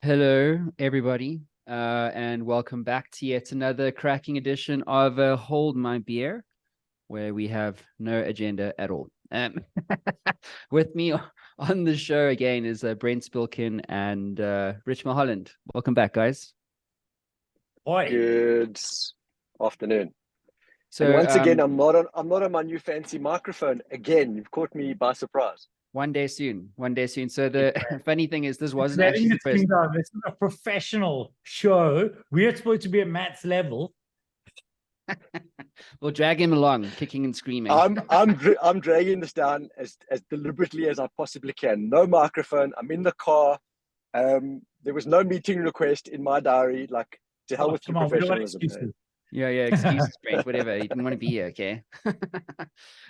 Hello, everybody, and welcome back to yet another cracking edition of Hold My Beer, where we have no agenda at all. With me on the show again is Brent Spilkin and Rich Mulholland. Welcome back, guys. Oi. Good afternoon. So and once again, I'm not on my new fancy microphone. Again, you've caught me by surprise. One day soon. So the funny thing is, this wasn't Letting actually the this first. thing down. This is a professional show. We're supposed to be at Matt's level. We'll drag him along, kicking and screaming. I'm dragging this down as deliberately as I possibly can. No microphone. I'm in the car. There was no meeting request in my diary. Like, to hell with your professionalism. Yeah, excuses, Brent, whatever. You didn't want to be here, okay?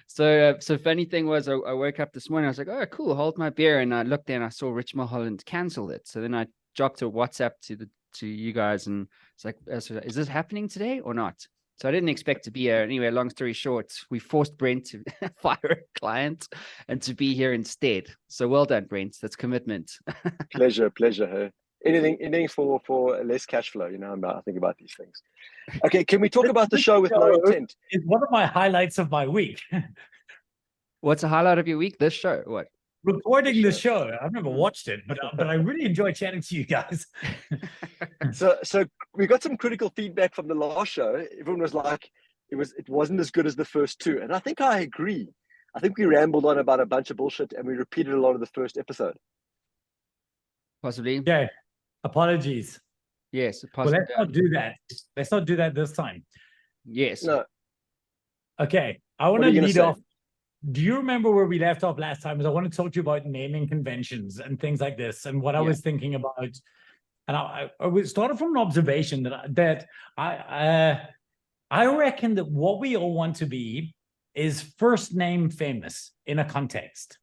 So funny thing was, I woke up this morning, I was like, oh, cool, hold my beer. And I looked there and I saw Rich Mulholland cancel it. So then I dropped a WhatsApp to you guys and it's like, is this happening today or not? So I didn't expect to be here. Anyway, long story short, we forced Brent to fire a client and to be here instead. So well done, Brent. That's commitment. Pleasure. Hey. Anything for less cash flow, I think about these things. Okay, can we talk about the show with no intent? It's one of my highlights of my week. What's the highlight of your week? This show? What? Recording the show. I've never watched it, but I really enjoy chatting to you guys. So we got some critical feedback from the last show. Everyone was like, it wasn't as good as the first two. And I think I agree. I think we rambled on about a bunch of bullshit and we repeated a lot of the first episode. Possibly. Yeah. Apologies. Yes. Well, let's not do that. Let's not do that this time. Yes. No. Okay. I want to lead off. Do you remember where we left off last time? I want to talk to you about naming conventions and things like this and what I was thinking about. And I started from an observation that I reckon that what we all want to be is first name famous in a context.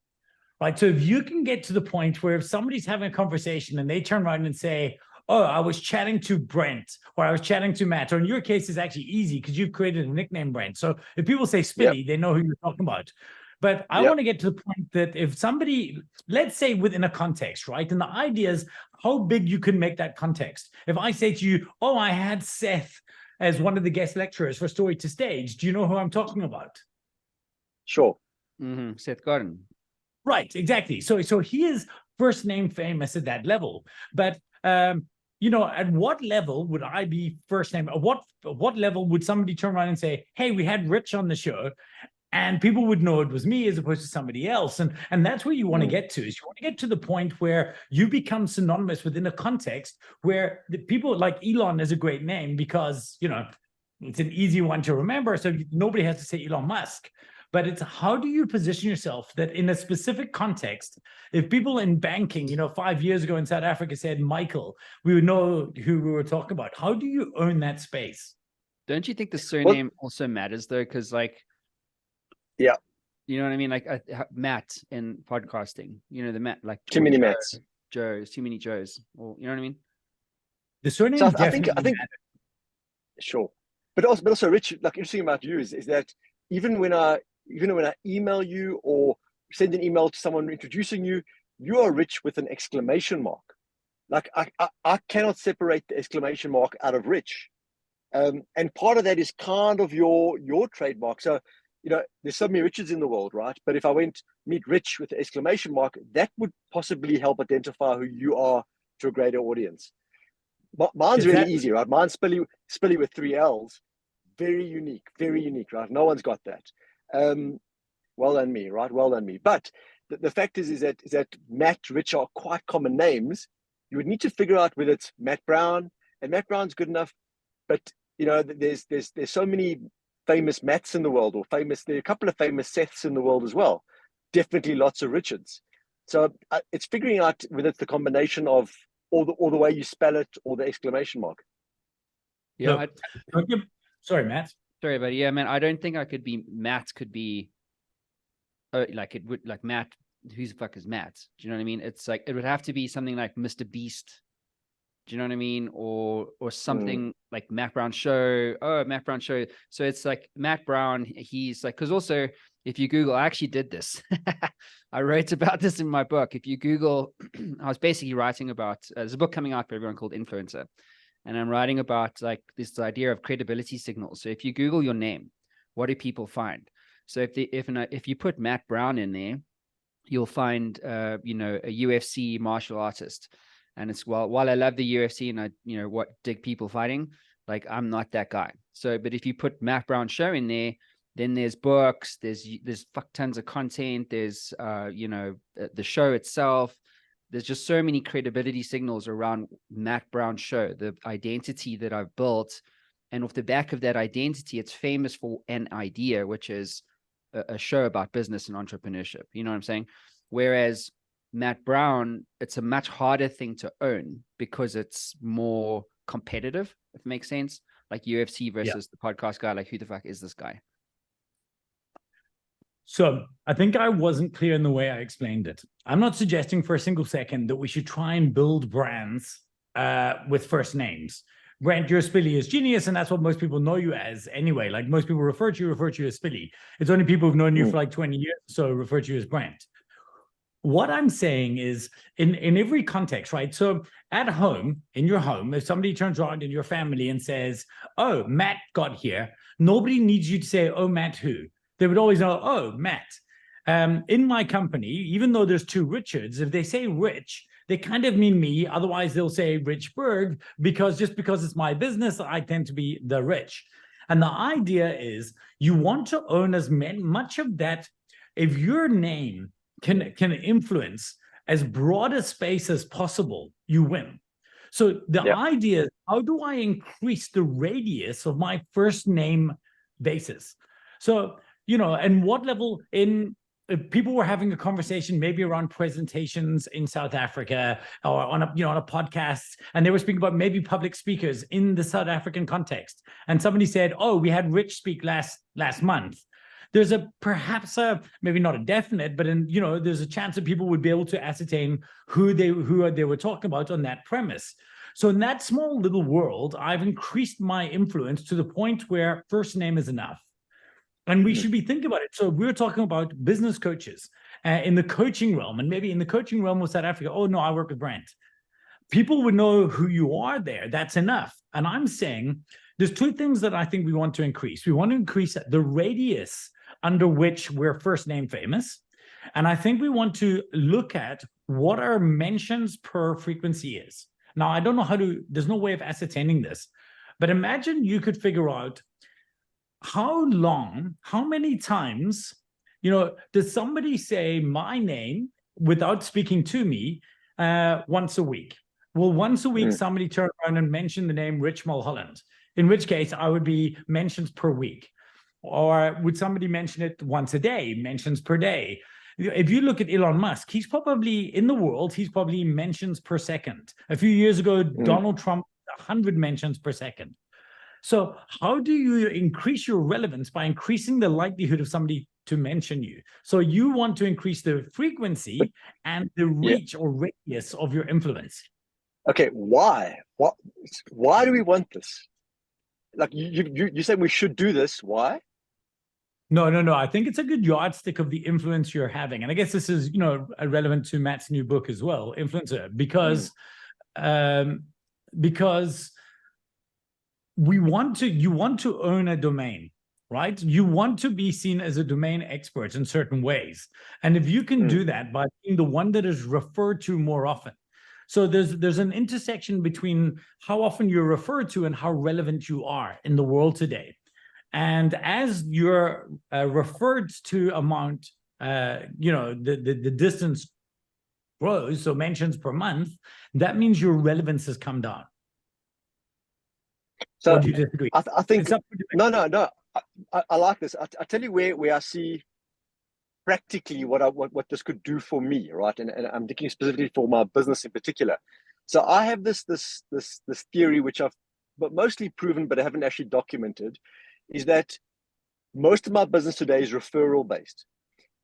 Right. So if you can get to the point where if somebody's having a conversation and they turn around and say, oh, I was chatting to Brent or I was chatting to Matt, or in your case, it's actually easy because you've created a nickname, Brent. So if people say Spilly, they know who you're talking about. But I want to get to the point that if somebody, let's say within a context, right? And the idea is how big you can make that context. If I say to you, oh, I had Seth as one of the guest lecturers for Story to Stage, do you know who I'm talking about? Sure. Mm-hmm. Seth Godin. Right, exactly. So he is first name famous at that level. But at what level would I be first name? At what level would somebody turn around and say, hey, we had Rich on the show, and people would know it was me as opposed to somebody else. And that's where you want to get to, is you want to get to the point where you become synonymous within a context where the people like Elon is a great name because, it's an easy one to remember. So nobody has to say Elon Musk. But it's how do you position yourself that in a specific context, if people in banking, 5 years ago in South Africa said Michael, we would know who we were talking about. How do you earn that space? Don't you think the surname also matters though? Because you know what I mean? Like Matt in podcasting, the Matt, like too many Matts. Joes, too many Joes. Or you know what I mean? The surname so I definitely think sure. But also Rich, like interesting about you is that even when I email you or send an email to someone introducing you, you are Rich with an exclamation mark. Like I cannot separate the exclamation mark out of Rich. And part of that is kind of your trademark. So, there's so many Richards in the world, right? But if I went meet Rich with the exclamation mark, that would possibly help identify who you are to a greater audience. Mine's really easy, right? Mine's Spilly with 3 L's. Very unique, right? No one's got that. Well done me, right? Well done me. But the fact is that Matt, Rich are quite common names. You would need to figure out whether it's Matt Brown, and Matt Brown's good enough. But there's so many famous Matts in the world, or there are a couple of famous Seths in the world as well. Definitely lots of Richards. So it's figuring out whether it's the combination of or the way you spell it or the exclamation mark. Yeah. Sorry, Matt. Sorry, buddy. Yeah, man. I don't think I could be Matt. Could be like it would like Matt. Who the fuck is Matt? Do you know what I mean? It's like it would have to be something like Mr. Beast. Do you know what I mean? Or something like Matt Brown Show. Oh, Matt Brown Show. So it's like Matt Brown. He's like, because also if you Google, I actually did this. I wrote about this in my book. If you Google, I was basically writing about, there's a book coming out for everyone called Influencer. And I'm writing about like this idea of credibility signals. So if you Google your name, what do people find? So if you put Matt Brown in there, you'll find, you know, a UFC martial artist. And it's, while I love the UFC and I, you know, what dig people fighting, like I'm not that guy. So, but if you put Matt Brown show in there, then there's books, there's fuck tons of content. There's, you know, the show itself. There's just so many credibility signals around Matt Brown show, the identity that I've built. And off the back of that identity, it's famous for an idea, which is a show about business and entrepreneurship. You know what I'm saying? Whereas Matt Brown, it's a much harder thing to own because it's more competitive, if it makes sense. Like UFC versus the podcast guy, like who the fuck is this guy? So I think I wasn't clear in the way I explained it. I'm not suggesting for a single second that we should try and build brands with first names. Brent, you're Spilly is genius, and that's what most people know you as anyway. Like most people refer to you as Spilly. It's only people who've known you for like 20 years, so refer to you as Brent. What I'm saying is in every context, right? So at home, in your home, if somebody turns around in your family and says, oh, Matt got here, nobody needs you to say, oh, Matt who? They would always know, oh, Matt. In my company, even though there's two Richards, if they say Rich, they kind of mean me. Otherwise, they'll say Rich Berg, because just because it's my business, I tend to be the rich. And the idea is you want to own as much of that. If your name can influence as broad a space as possible, you win. So the idea is, how do I increase the radius of my first name basis? So, you know, and what level in people were having a conversation maybe around presentations in South Africa or on a, you know, on a podcast, and they were speaking about maybe public speakers in the South African context. And somebody said, oh, we had Rich speak last month. There's perhaps maybe not a definite, but you know, there's a chance that people would be able to ascertain who they were talking about on that premise. So in that small little world, I've increased my influence to the point where first name is enough. And we should be thinking about it. So we're talking about business coaches in the coaching realm, and maybe in the coaching realm of South Africa. Oh, no, I work with Brent. People would know who you are there. That's enough. And I'm saying there's two things that I think we want to increase. We want to increase the radius under which we're first name famous. And I think we want to look at what our mentions per frequency is. Now, I don't know there's no way of ascertaining this, but imagine you could figure out how many times, you know, does somebody say my name without speaking to me once a week? Will once a week somebody turn around and mention the name Rich Mulholland? In which case I would be mentions per week. Or would somebody mention it once a day, mentions per day? If you look at Elon Musk, he's probably mentions per second. A few years ago, Donald Trump, 100 mentions per second. So how do you increase your relevance? By increasing the likelihood of somebody to mention you. So you want to increase the frequency and the reach or radius of your influence. Okay, why? Why do we want this? Like you said we should do this. Why? No. I think it's a good yardstick of the influence you're having. And I guess this is, you know, relevant to Matt's new book as well, Influencer, because you want to own a domain, right? You want to be seen as a domain expert in certain ways. And if you can do that by being the one that is referred to more often. So there's an intersection between how often you're referred to and how relevant you are in the world today. And as your referred to amount, you know, the distance grows, so mentions per month, that means your relevance has come down. So or do you disagree? I think no. I like this. I tell you where I see practically what this could do for me, right? And I'm thinking specifically for my business in particular. So I have this theory which I've mostly proven, but I haven't actually documented, is that most of my business today is referral based.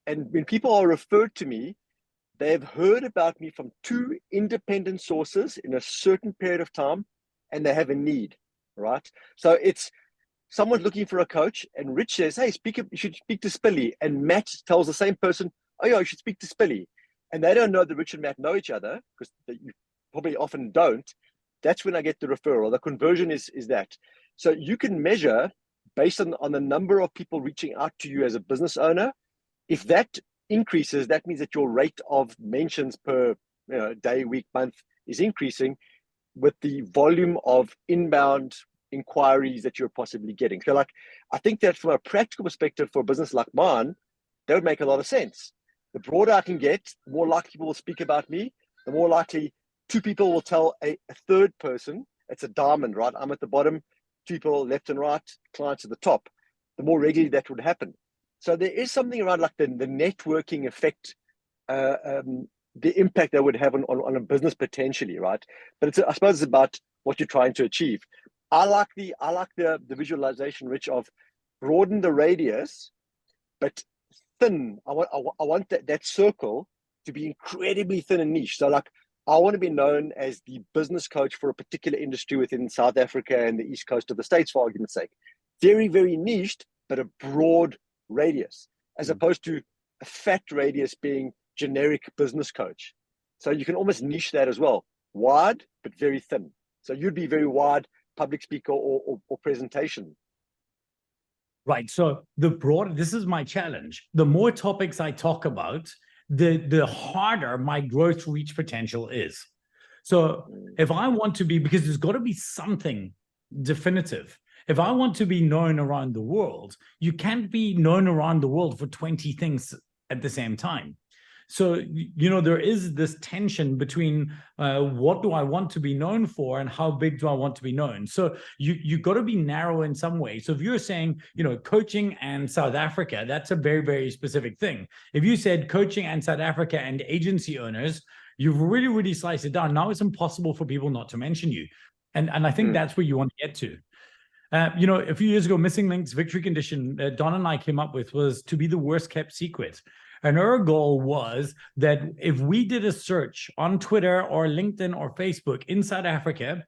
And when people are referred to me, they have heard about me from two independent sources in a certain period of time, and they have a need, right? So it's someone's looking for a coach, and Rich says, hey, you should speak to Spilly. And Matt tells the same person, oh, yeah, you should speak to Spilly. And they don't know that Rich and Matt know each other, because you probably often don't. That's when I get the referral. The conversion is that. So you can measure based on the number of people reaching out to you as a business owner. If that increases, that means that your rate of mentions per day, week, month is increasing with the volume of inbound inquiries that you're possibly getting. So like, I think that from a practical perspective for a business like mine, that would make a lot of sense. The broader I can get, the more likely people will speak about me, the more likely two people will tell a third person. It's a diamond, right? I'm at the bottom, two people left and right, clients at the top. The more regularly that would happen. So there is something around like the networking effect, the impact that would have on a business potentially, right? But I suppose it's about what you're trying to achieve. I like the visualization, Rich, of broaden the radius, but thin. I want that circle to be incredibly thin and niche. So like, I want to be known as the business coach for a particular industry within South Africa and the East Coast of the States, for argument's sake. Very, very niched, but a broad radius, as opposed to a fat radius being generic business coach. So you can almost niche that as well. Wide, but very thin. So you'd be very wide, public speaker or presentation. Right. So the broader, this is my challenge. The more topics I talk about, the harder my growth reach potential is. So if I want to be, because there's got to be something definitive. If I want to be known around the world, you can't be known around the world for 20 things at the same time. So, there is this tension between what do I want to be known for and how big do I want to be known? So you got to be narrow in some way. So if you're saying, coaching and South Africa, that's a very, very specific thing. If you said coaching and South Africa and agency owners, you've really, really sliced it down. Now it's impossible for people not to mention you. And I think that's where you want to get to. A few years ago, Missing Link's victory condition Don and I came up with was to be the worst kept secret. And our goal was that if we did a search on Twitter or LinkedIn or Facebook in South Africa,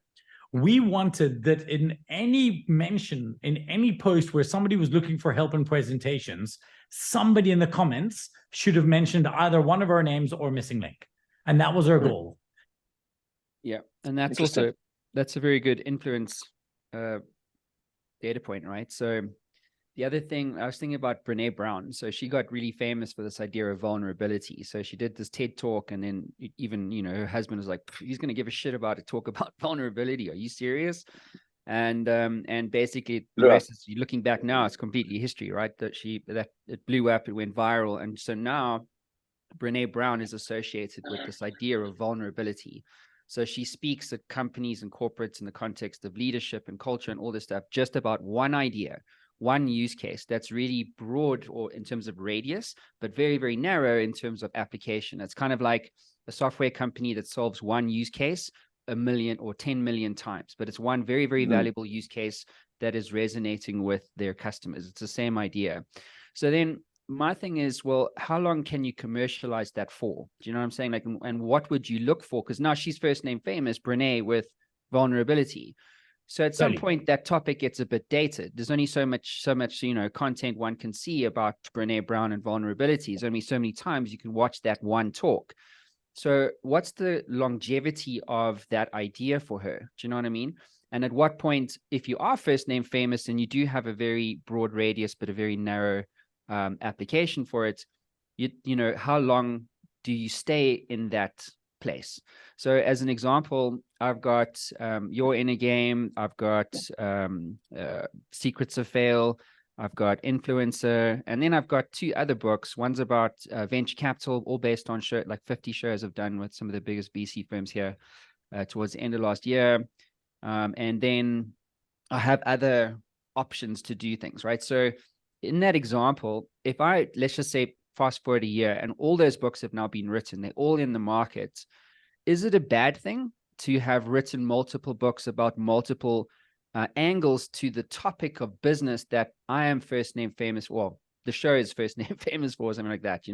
we wanted that in any mention, in any post where somebody was looking for help in presentations, somebody in the comments should have mentioned either one of our names or Missing Link. And that was our goal. Yeah. And that's a very good influence data point, right? So the other thing, I was thinking about Brené Brown. So she got really famous for this idea of vulnerability. So she did this TED talk, and then even, her husband was like, he's going to give a shit about a talk about vulnerability. Are you serious? And basically the rest is, looking back now, it's completely history, right? That it blew up, it went viral. And so now Brené Brown is associated with this idea of vulnerability. So she speaks at companies and corporates in the context of leadership and culture and all this stuff, just about one idea, one use case that's really broad or in terms of radius, but very, very narrow in terms of application. It's kind of like a software company that solves one use case 1 million or 10 million times, but it's one very, very valuable use case that is resonating with their customers. It's the same idea. So then my thing is, well, how long can you commercialize that for? Do you know what I'm saying? Like, and what would you look for? Because now she's first name famous, Brené, with vulnerability. So at some point, that topic gets a bit dated. There's only so much, content one can see about Brené Brown and vulnerability. There's only so many times you can watch that one talk. So what's the longevity of that idea for her? Do you know what I mean? And at what point, if you are first name famous and you do have a very broad radius, but a very narrow application for it, how long do you stay in that place? So as an example, I've got Your Inner Game, I've got Secrets of Fail, I've got Influencer, and then I've got 2 other books. One's about venture capital, all based on 50 shows I've done with some of the biggest VC firms here towards the end of last year. And then I have other options to do things, right? So in that example, if let's just say fast forward a year and all those books have now been written, they're all in the market, is it a bad thing to have written multiple books about multiple angles to the topic of business that I am first name famous? Well, the show is first name famous for, something like that,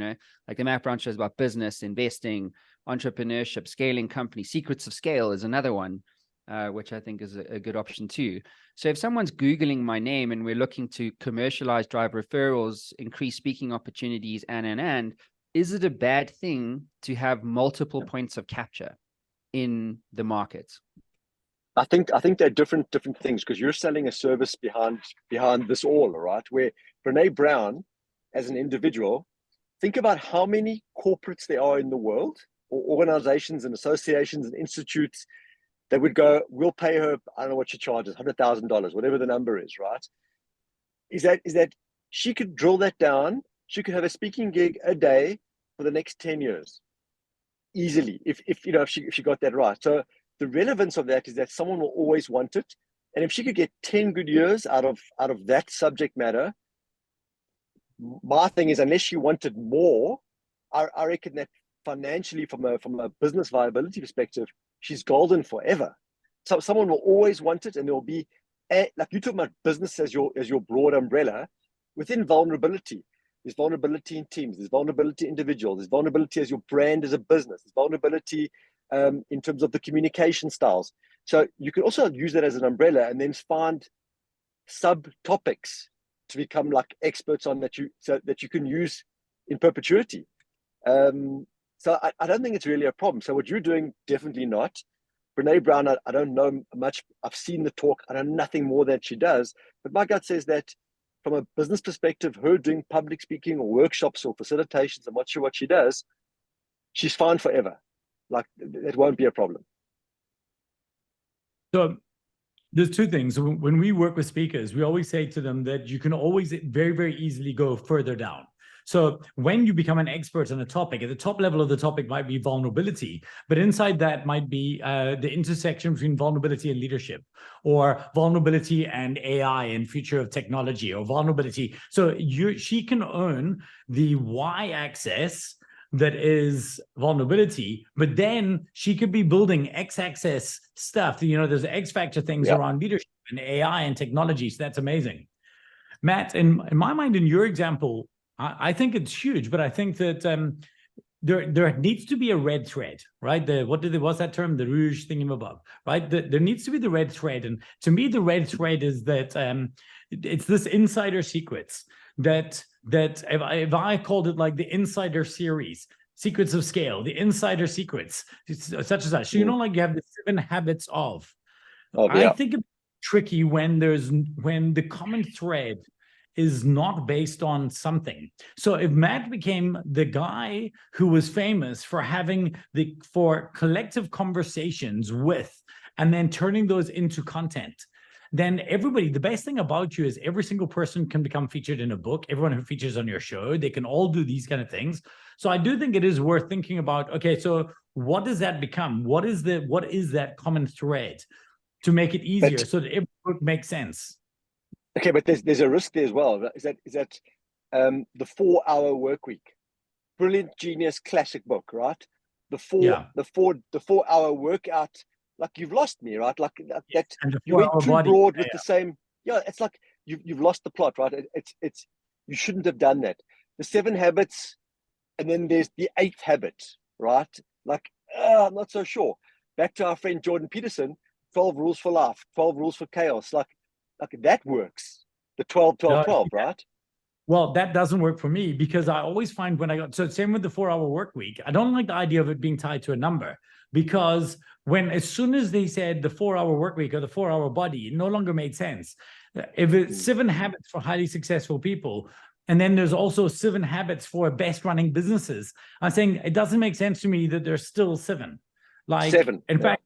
like the Matt Brown show is about business, investing, entrepreneurship, scaling companies. Secrets of Scale is another one. which I think is a good option too. So if someone's Googling my name and we're looking to commercialize, drive referrals, increase speaking opportunities, and is it a bad thing to have multiple points of capture in the market? I think they're different things, because you're selling a service behind this all right? Where Brene Brown, as an individual, think about how many corporates there are in the world, or organizations and associations and institutes that would go, we'll pay her, I don't know what she charges, $100,000, whatever the number is, right? Is that she could drill that down. She could have a speaking gig a day for the next 10 years easily, if she got that right. So the relevance of that is that someone will always want it. And if she could get 10 good years out of that subject matter, my thing is, unless she wanted more, I reckon that financially, from a business viability perspective, she's golden forever. So someone will always want it, and there will be, like you talk about business as your broad umbrella. Within vulnerability, there's vulnerability in teams, there's vulnerability in individuals, there's vulnerability as your brand as a business, there's vulnerability in terms of the communication styles. So you can also use that as an umbrella, and then find subtopics to become like experts on that you can use in perpetuity. So I don't think it's really a problem. So what you're doing, definitely not. Brene Brown, I don't know much. I've seen the talk. I know nothing more that she does. But my gut says that from a business perspective, her doing public speaking or workshops or facilitations, I'm not sure what she does, she's fine forever. Like, it won't be a problem. So there's two things. When we work with speakers, we always say to them that you can always very, very easily go further down. So when you become an expert on a topic, at the top level of the topic might be vulnerability, but inside that might be the intersection between vulnerability and leadership, or vulnerability and AI and future of technology, or vulnerability. So she can own the y-axis that is vulnerability, but then she could be building x-axis stuff. There's X factor things around leadership and AI and technology. So that's amazing. Matt, in my mind, in your example, I think it's huge, but I think that there needs to be a red thread, right? What's that term? The rouge thingamabobber, right? There needs to be the red thread. And to me, the red thread is that it's this insider secrets that if I called it like the insider series, secrets of scale, the insider secrets, such as that. So, like you have the 7 habits of. I think it's tricky when the common thread is not based on something. So if Matt became the guy who was famous for collective conversations with, and then turning those into content, then the best thing about you is every single person can become featured in a book. Everyone who features on your show, they can all do these kind of things. So I do think it is worth thinking about, okay, so what does that become? What is that common thread to make it easier so that every book makes sense? Okay, but there's a risk there as well. Is that the 4-hour work week? Brilliant, genius, classic book, right? The 4-hour workout. Like, you've lost me, right? Like that you went too broad with the same. Yeah, it's like you've lost the plot, right? It's you shouldn't have done that. The 7 habits, and then there's the 8th habit, right? Like, I'm not so sure. Back to our friend Jordan Peterson, 12 rules for life, 12 rules for chaos. Like that works. The 12-12-12, right? Well, that doesn't work for me, because I always find so same with the 4-hour work week, I don't like the idea of it being tied to a number, because as soon as they said the 4-hour work week or the 4-hour body, it no longer made sense. If it's 7 habits for highly successful people, and then there's also 7 habits for best running businesses, I'm saying it doesn't make sense to me that there's still 7. Like 7. In fact,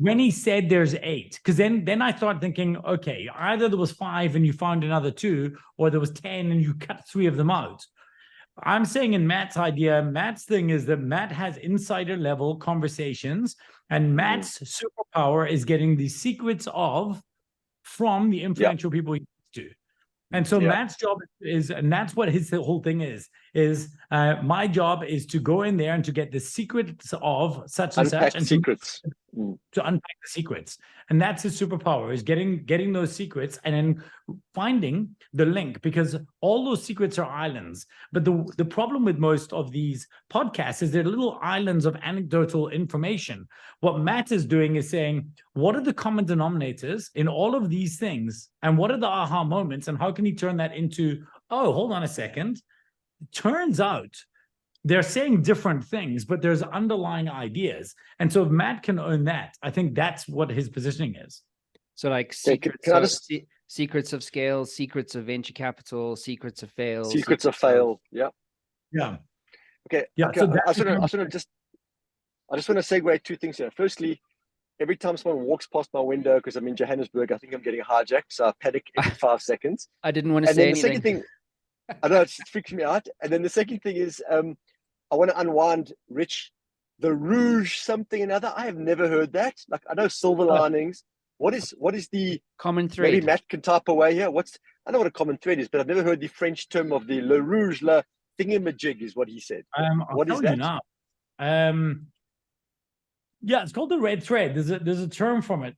when he said there's 8, because then I started thinking, okay, either there was 5 and you found another 2, or there was 10 and you cut 3 of them out. I'm saying in Matt's thing is that Matt has insider level conversations, and Matt's superpower is getting the secrets from the influential people he speaks to. And so Matt's job is, and that's what his whole thing is my job is to go in there and to get the secrets of such and such. And secrets. to unpack the secrets. And that's his superpower, is getting those secrets and then finding the link, because all those secrets are islands. But the problem with most of these podcasts is they're little islands of anecdotal information. What Matt is doing is saying, what are the common denominators in all of these things? And what are the aha moments? And how can he turn that into, oh, hold on a second. It turns out they're saying different things, but there's underlying ideas. And so if Matt can own that, I think that's what his positioning is. So like secrets of scale, secrets of venture capital, secrets of fail. Secrets of fail. Yeah. Yeah. Okay. Yeah. Okay. So I just want to segue two things here. Firstly, every time someone walks past my window, because I'm in Johannesburg, I think I'm getting hijacked. So I panic every 5 seconds. I didn't want to say anything. The second thing, I know, it freaks me out. And then the second thing is, I want to unwind, Rich, the rouge something another. I have never heard that. Like, I know silver linings. What is the common thread? Maybe Matt can type away here. I know what a common thread is, but I've never heard the French term of the le rouge, la thingamajig is what he said. What is that? Yeah, it's called the red thread. There's a term from it.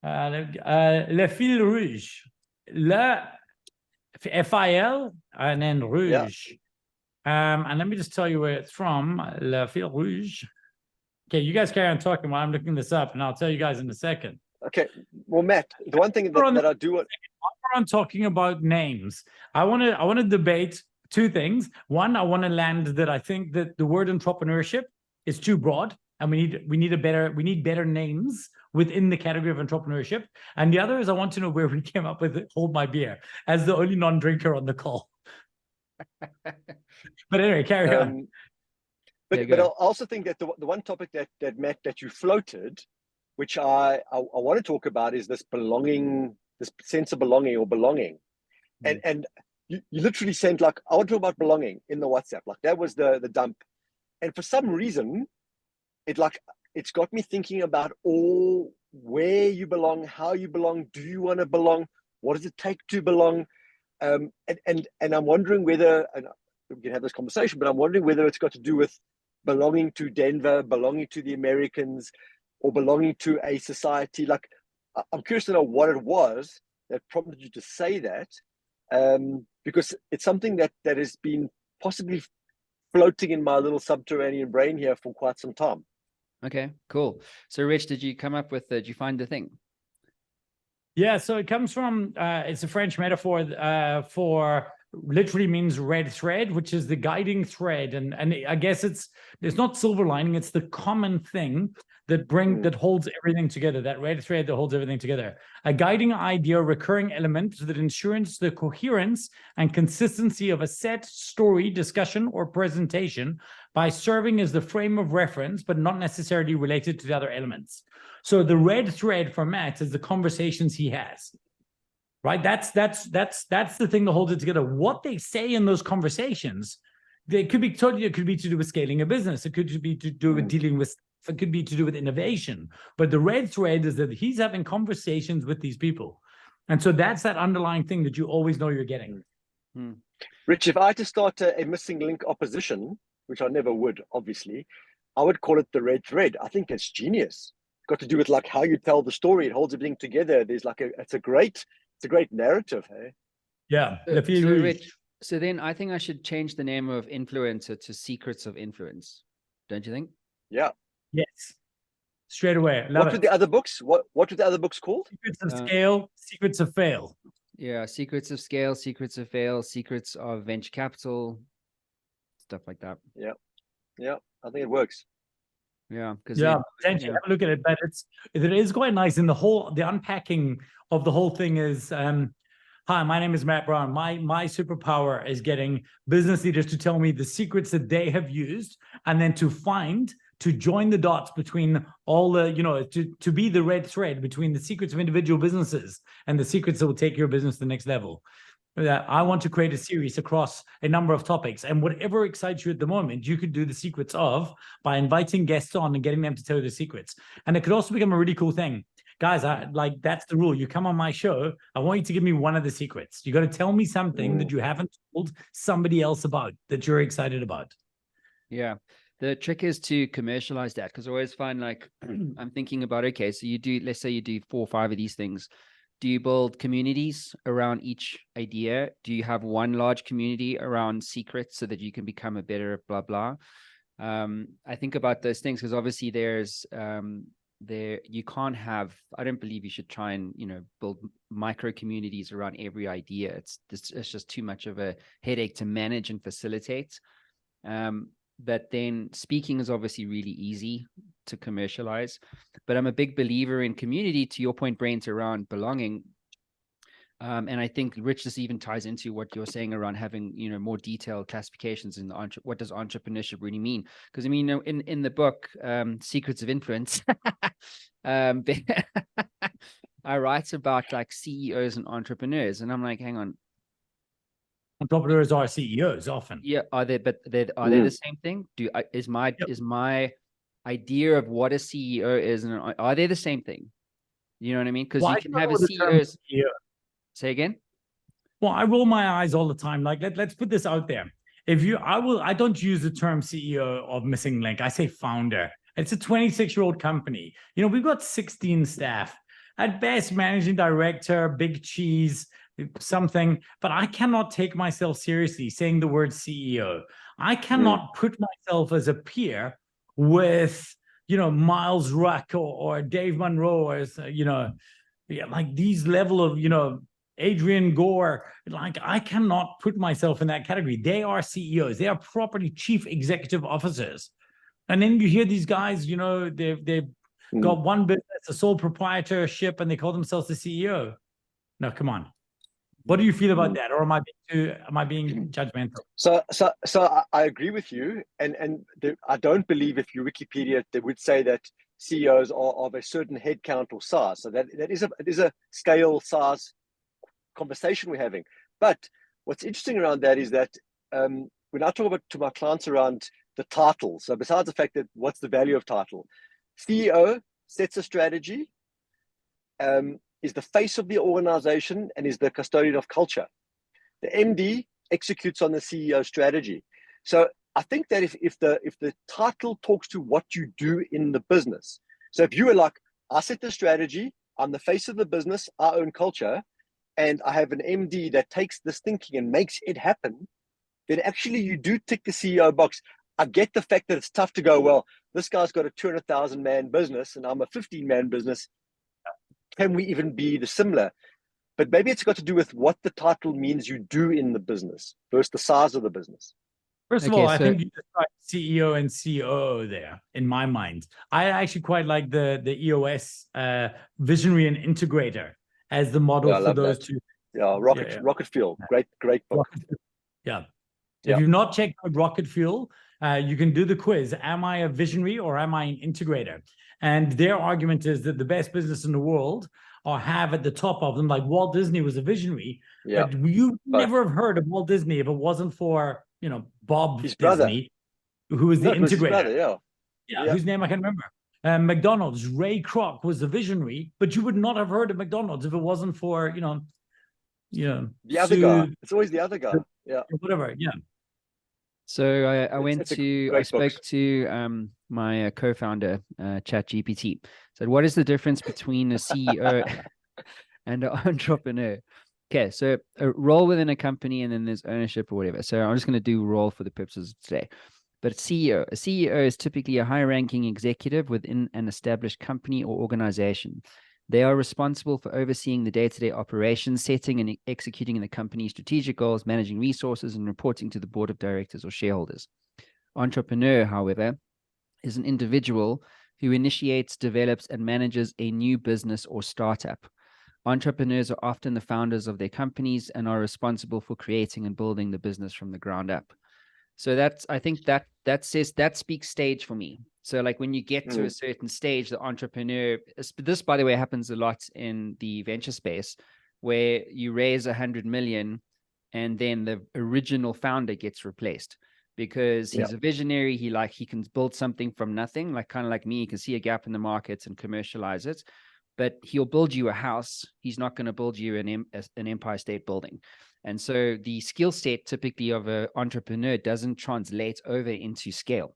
Le fil rouge. Le F-I-L and then rouge. Yeah. And let me just tell you where it's from. Le fil rouge. Okay, you guys carry on talking while I'm looking this up, and I'll tell you guys in a second. Okay. Well, Matt, the one thing that I do... While I'm talking about names, I want to debate two things. One, I want to land that I think that the word entrepreneurship is too broad, and we need better names within the category of entrepreneurship. And the other is I want to know where we came up with Hold My Beer as the only non-drinker on the call. But anyway, carry on. But I also think that the one topic that Matt, that you floated, which I want to talk about, is this belonging, this sense of belonging or belonging. And you literally sent like, I want to talk about belonging in the WhatsApp. Like that was the dump. And for some reason, it's got me thinking about where you belong, how you belong, do you want to belong, what does it take to belong, and I'm wondering whether, and we can have this conversation, but I'm wondering whether it's got to do with belonging to Denver, belonging to the Americans, or belonging to a society. Like, I'm curious to know what it was that prompted you to say that, because it's something that has been possibly floating in my little subterranean brain here for quite some time. Okay, cool. So Rich, did you come up with, did you find the thing? Yeah, so it comes from, it's a French metaphor for, literally means red thread, which is the guiding thread. And I guess it's not silver lining, it's the common thing that holds everything together, that red thread that holds everything together. A guiding idea, recurring element that ensures the coherence and consistency of a set, story, discussion, or presentation by serving as the frame of reference, but not necessarily related to the other elements. So the red thread for Matt is the conversations he has. Right? That's the thing that holds it together. What they say in those conversations, it could be to do with scaling a business. It could be to do with dealing with, it could be to do with innovation. But the red thread is that he's having conversations with these people. And so that's that underlying thing that you always know you're getting. Rich, if I had to start a missing link opposition, which I never would, obviously, I would call it the red thread. I think it's genius. It's got to do with like how you tell the story. It holds everything together. There's like it's a great narrative, hey? Yeah. So then I think I should change the name of influencer to Secrets of Influence. Don't you think? Yeah. Yes. Straight away. What were the other books? What were the other books called? Secrets of Scale, Secrets of Fail. Yeah, Secrets of Scale, Secrets of Fail, Secrets of Venture Capital, stuff like that. Yeah. I think it works. Yeah, because potentially have a look at it, but it is quite nice. And the unpacking of the whole thing is, hi, my name is Matt Brown. My superpower is getting business leaders to tell me the secrets that they have used, and then to join the dots between all the, to be the red thread between the secrets of individual businesses and the secrets that will take your business to the next level. I want to create a series across a number of topics, and whatever excites you at the moment, you could do the secrets of by inviting guests on and getting them to tell you the secrets. And it could also become a really cool thing. Guys, that's the rule. You come on my show, I want you to give me one of the secrets. You got to tell me something that you haven't told somebody else about that you're excited about. Yeah. The trick is to commercialize that, because I always find like I'm thinking about, okay, so let's say you do 4 or 5 of these things. Do you build communities around each idea? Do you have one large community around secrets so that you can become a better blah, blah? I think about those things because obviously there's you can't have, I don't believe you should try and, build micro communities around every idea. It's just too much of a headache to manage and facilitate. But then speaking is obviously really easy to commercialize. But I'm a big believer in community, to your point, Brent, around belonging. And I think, Rich, this even ties into what you're saying around having, more detailed classifications in what does entrepreneurship really mean? Because I mean, in the book, Secrets of Influence, I write about like CEOs and entrepreneurs, and I'm like, hang on. Entrepreneurs are CEOs often. Yeah, are they? But they the same thing? Is my idea of what a CEO is, and are they the same thing? You know what I mean? Because you can have a CEO. Say again. Well, I roll my eyes all the time. Like, let's put this out there. I don't use the term CEO of Missing Link. I say founder. It's a 26-year-old company. We've got 16 staff. At best, managing director, big cheese, something, but I cannot take myself seriously saying the word CEO. I cannot put myself as a peer with, Miles Ruck or Dave Monroe, as, like these level of, Adrian Gore. Like, I cannot put myself in that category. They are CEOs. They are property chief executive officers. And then you hear these guys, they've got one business, a sole proprietorship, and they call themselves the CEO. No, come on. What do you feel about that? Or am I being judgmental? So I agree with you. And I don't believe if you Wikipedia, they would say that CEOs are of a certain headcount or size. So that is a scale size conversation we're having. But what's interesting around that is that when I talk about to my clients around the title, so besides the fact that what's the value of title, CEO sets a strategy, is the face of the organization, and is the custodian of culture. The MD executes on the CEO strategy. So I think that if the title talks to what you do in the business, so if you were like, I set the strategy, I'm the face of the business, I own culture, and I have an MD that takes this thinking and makes it happen, then actually you do tick the CEO box. I get the fact that it's tough to go, well, this guy's got a 200,000 man business and I'm a 15-man business. Can we even be the similar? But maybe it's got to do with what the title means you do in the business versus the size of the business. First of all, I think you described CEO and COO there in my mind. I actually quite like the EOS visionary and integrator as the model for those two. Yeah, Rocket Fuel. Great book. Yeah. If you've not checked out Rocket Fuel, you can do the quiz. Am I a visionary or am I an integrator? And their argument is that the best business in the world have at the top of them, like Walt Disney was a visionary, but you never have heard of Walt Disney if it wasn't for, Bob his Disney, who was the integrator. His brother, whose name I can't remember. McDonald's, Ray Kroc was the visionary, but you would not have heard of McDonald's if it wasn't for, the other guy. It's always the other guy. Yeah. Whatever. Yeah. So I spoke to my co-founder, ChatGPT. Said, what is the difference between a CEO and an entrepreneur? Okay, so a role within a company, and then there's ownership or whatever. So I'm just going to do role for the purposes of today. But a CEO is typically a high-ranking executive within an established company or organization. They are responsible for overseeing the day-to-day operations, setting and executing the company's strategic goals, managing resources, and reporting to the board of directors or shareholders. Entrepreneur, however, is an individual who initiates, develops, and manages a new business or startup. Entrepreneurs are often the founders of their companies and are responsible for creating and building the business from the ground up. So I think that speaks stage for me. So like when you get to a certain stage, the entrepreneur, this by the way happens a lot in the venture space, where you raise 100 million and then the original founder gets replaced because he's a visionary. He can build something from nothing, like kind of like me. He can see a gap in the market and commercialize it, but he'll build you a house. He's not going to build you an Empire State Building. And so the skill set typically of an entrepreneur doesn't translate over into scale.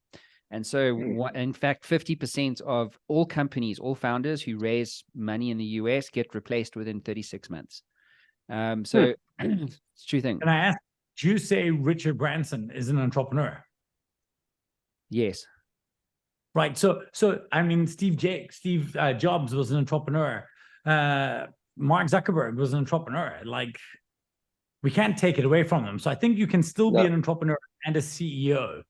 And so, in fact, 50% of all companies, all founders who raise money in the US get replaced within 36 months. So it's a true thing. Can I ask, do you say Richard Branson is an entrepreneur? Yes. Right. So I mean, Steve Jobs was an entrepreneur. Mark Zuckerberg was an entrepreneur. Like, we can't take it away from them. So I think you can still be an entrepreneur and a CEO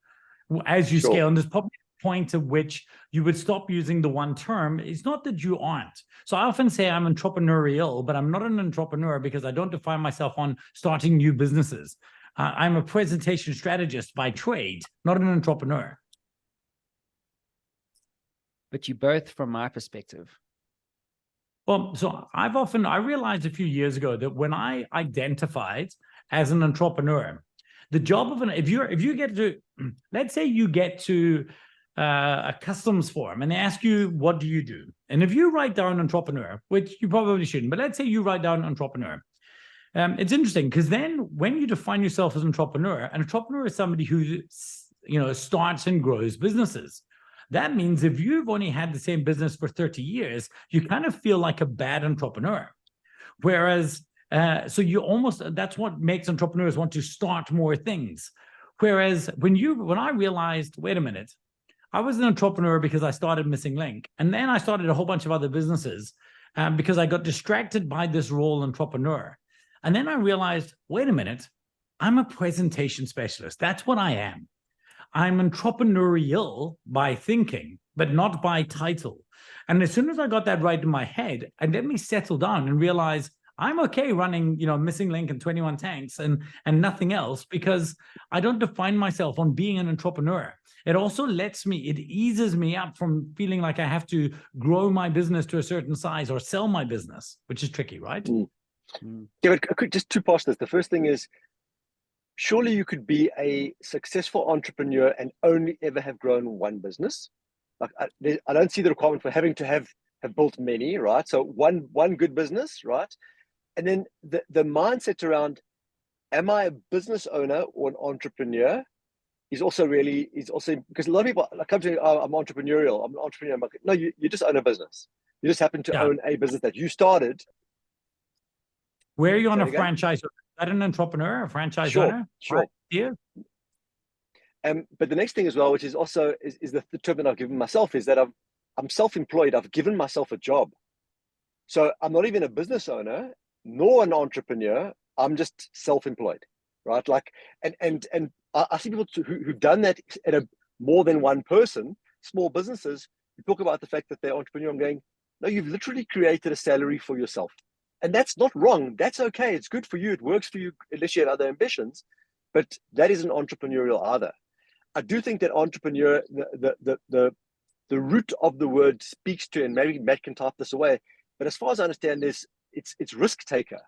as you scale. And there's probably a point at which you would stop using the one term. It's not that you aren't. So I often say I'm entrepreneurial, but I'm not an entrepreneur because I don't define myself on starting new businesses. I'm a presentation strategist by trade, not an entrepreneur. But you both, from my perspective. Well, so I realized a few years ago that when I identified as an entrepreneur, the job of if you get to, let's say you get to a customs forum and they ask you, what do you do? And if you write down entrepreneur, which you probably shouldn't, but let's say you write down entrepreneur, it's interesting because then when you define yourself as an entrepreneur is somebody who, starts and grows businesses. That means if you've only had the same business for 30 years, you kind of feel like a bad entrepreneur. Whereas, so you almost, that's what makes entrepreneurs want to start more things. Whereas when I realized, wait a minute, I was an entrepreneur because I started Missing Link. And then I started a whole bunch of other businesses because I got distracted by this role entrepreneur. And then I realized, wait a minute, I'm a presentation specialist. That's what I am. I'm entrepreneurial by thinking, but not by title. And as soon as I got that right in my head, and let me settle down and realize I'm okay running, Missing Link and 21 Tanks and nothing else because I don't define myself on being an entrepreneur. It also it eases me up from feeling like I have to grow my business to a certain size or sell my business, which is tricky, right? Yeah, but just two parts to this. The first thing is, surely you could be a successful entrepreneur and only ever have grown one business. Like I don't see the requirement for having to have built many, right? So one good business, right? And then the mindset around, am I a business owner or an entrepreneur, is also because a lot of people come to me, oh, I'm entrepreneurial. I'm an entrepreneur. I'm like, no, you just own a business. You just happen to own a business that you started. Where are you on a franchise? Is that an entrepreneur, a franchise owner? Sure. Yeah. But the next thing as well, which is also is the term that I've given myself, is that I'm self-employed. I've given myself a job. So I'm not even a business owner, nor an entrepreneur. I'm just self-employed, right? Like, and I see people who've done that at more than one person, small businesses, who talk about the fact that they're entrepreneur. I'm going, no, you've literally created a salary for yourself. And that's not wrong. That's okay. It's good for you. It works for you unless you have other ambitions. But that isn't entrepreneurial either. I do think that entrepreneur, the root of the word speaks to, and maybe Matt can type this away, but as far as I understand this, it's risk taker.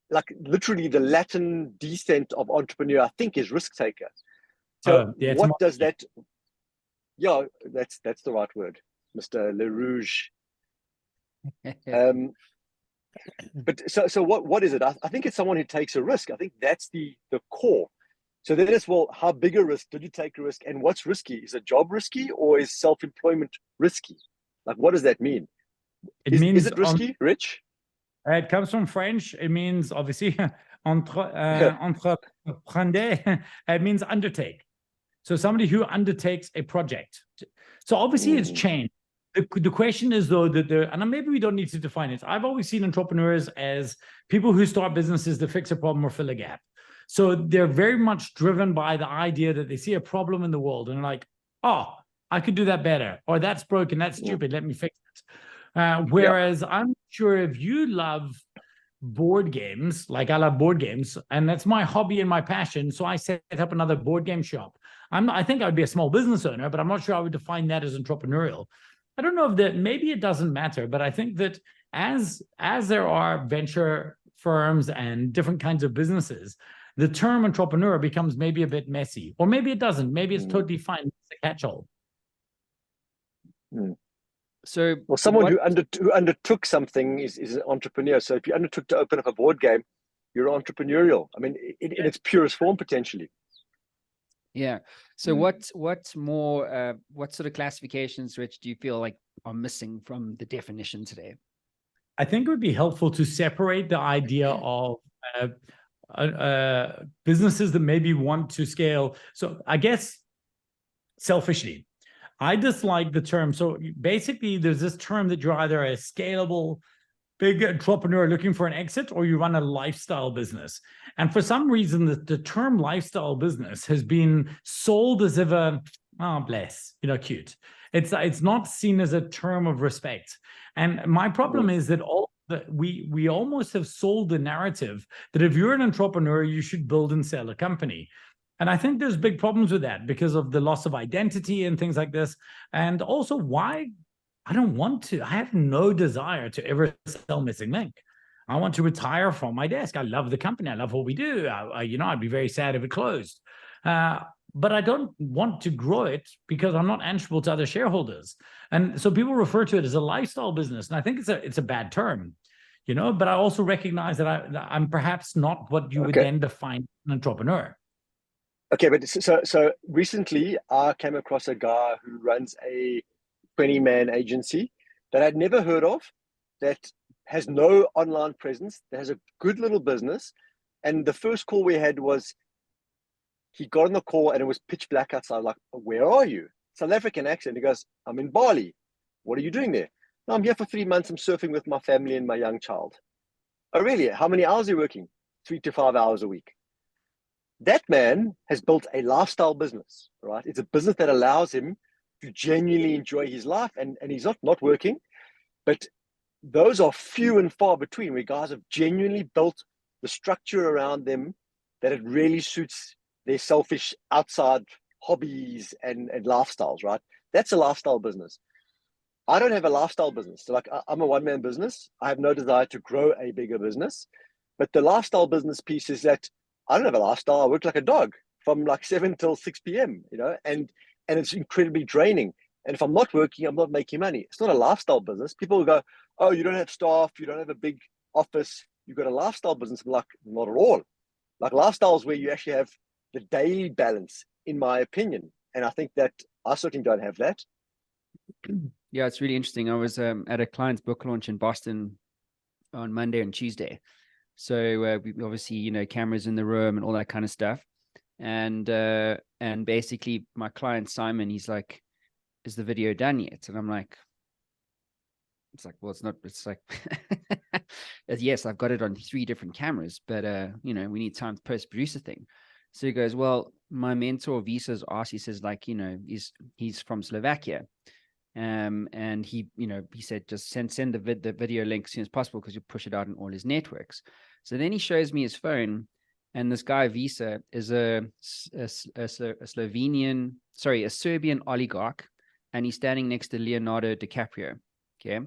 Like literally the Latin descent of entrepreneur, I think, is risk taker. So what does that? Yeah, that's the right word, Mr. Le Rouge. But so what is it? I think it's someone who takes a risk. I think that's the core. So then it's, well, how big a risk? Did you take a risk? And what's risky? Is a job risky or is self-employment risky? Like, what does that mean? Is it risky, Rich? It comes from French. It means, obviously, entreprendre. It means undertake. So somebody who undertakes a project. So obviously it's changed. The question is, though, and maybe we don't need to define it. I've always seen entrepreneurs as people who start businesses to fix a problem or fill a gap. So they're very much driven by the idea that they see a problem in the world and they're like, oh, I could do that better. Or that's broken, that's stupid, let me fix it. Whereas I'm sure if you love board games, like I love board games, and that's my hobby and my passion, so I set up another board game shop. I think I would be a small business owner, but I'm not sure I would define that as entrepreneurial. I don't know if that, maybe it doesn't matter, but I think that as there are venture firms and different kinds of businesses, the term entrepreneur becomes maybe a bit messy, or maybe it doesn't. Maybe it's totally fine. It's a catch-all. So, well, someone who undertook something is an entrepreneur. So if you undertook to open up a board game, you're entrepreneurial. I mean, in its purest form, potentially. Yeah. So what's more, what sort of classifications, Rich, do you feel like are missing from the definition today? I think it would be helpful to separate the idea of businesses that maybe want to scale. So I guess selfishly, I dislike the term. So basically, there's this term that you're either a scalable big entrepreneur looking for an exit, or you run a lifestyle business. And for some reason, the term lifestyle business has been sold as if bless, cute. It's not seen as a term of respect. And my problem is that we almost have sold the narrative that if you're an entrepreneur, you should build and sell a company. And I think there's big problems with that because of the loss of identity and things like this. And also why I don't want to. I have no desire to ever sell Missing Link. I want to retire from my desk. I love the company. I love what we do. I'd be very sad if it closed. But I don't want to grow it because I'm not answerable to other shareholders. And so people refer to it as a lifestyle business. And I think it's a bad term, but I also recognize that I'm perhaps not what you would then define an entrepreneur. Okay, but so recently I came across a guy who runs a 20-man agency that I'd never heard of, that has no online presence, that has a good little business. And the first call we had was, he got on the call and it was pitch black outside. Like, where are you? South African accent. He goes, I'm in Bali. What are you doing there? No, I'm here for 3 months. I'm surfing with my family and my young child. Oh, really? How many hours are you working? 3 to 5 hours a week. That man has built a lifestyle business, right? It's a business that allows him to genuinely enjoy his life, and he's not working. But those are few and far between, where guys have genuinely built the structure around them that it really suits their selfish outside hobbies and lifestyles, right? That's a lifestyle business. I don't have a lifestyle business. So I'm a one-man business. I have no desire to grow a bigger business. But the lifestyle business piece is that I don't have a lifestyle. I work like a dog from like 7 till 6 p.m., and it's incredibly draining. And if I'm not working, I'm not making money. It's not a lifestyle business. People will go, oh, you don't have staff, you don't have a big office, you've got a lifestyle business. I'm like, not at all. Like, lifestyle is where you actually have the daily balance, in my opinion. And I think that I certainly don't have that. Yeah, it's really interesting. I was at a client's book launch in Boston on Monday and Tuesday. So we obviously, cameras in the room and all that kind of stuff. And basically my client, Simon, he's like, is the video done yet? And I'm like, well, it's not, it's like, yes, I've got it on 3 different cameras, but, we need time to post-produce a thing. So he goes, well, my mentor Visa's asked, he says, like, he's from Slovakia. And he said, just send the video link as soon as possible, because you push it out on all his networks. So then he shows me his phone, and this guy Visa is a Serbian oligarch, and he's standing next to Leonardo DiCaprio. Okay,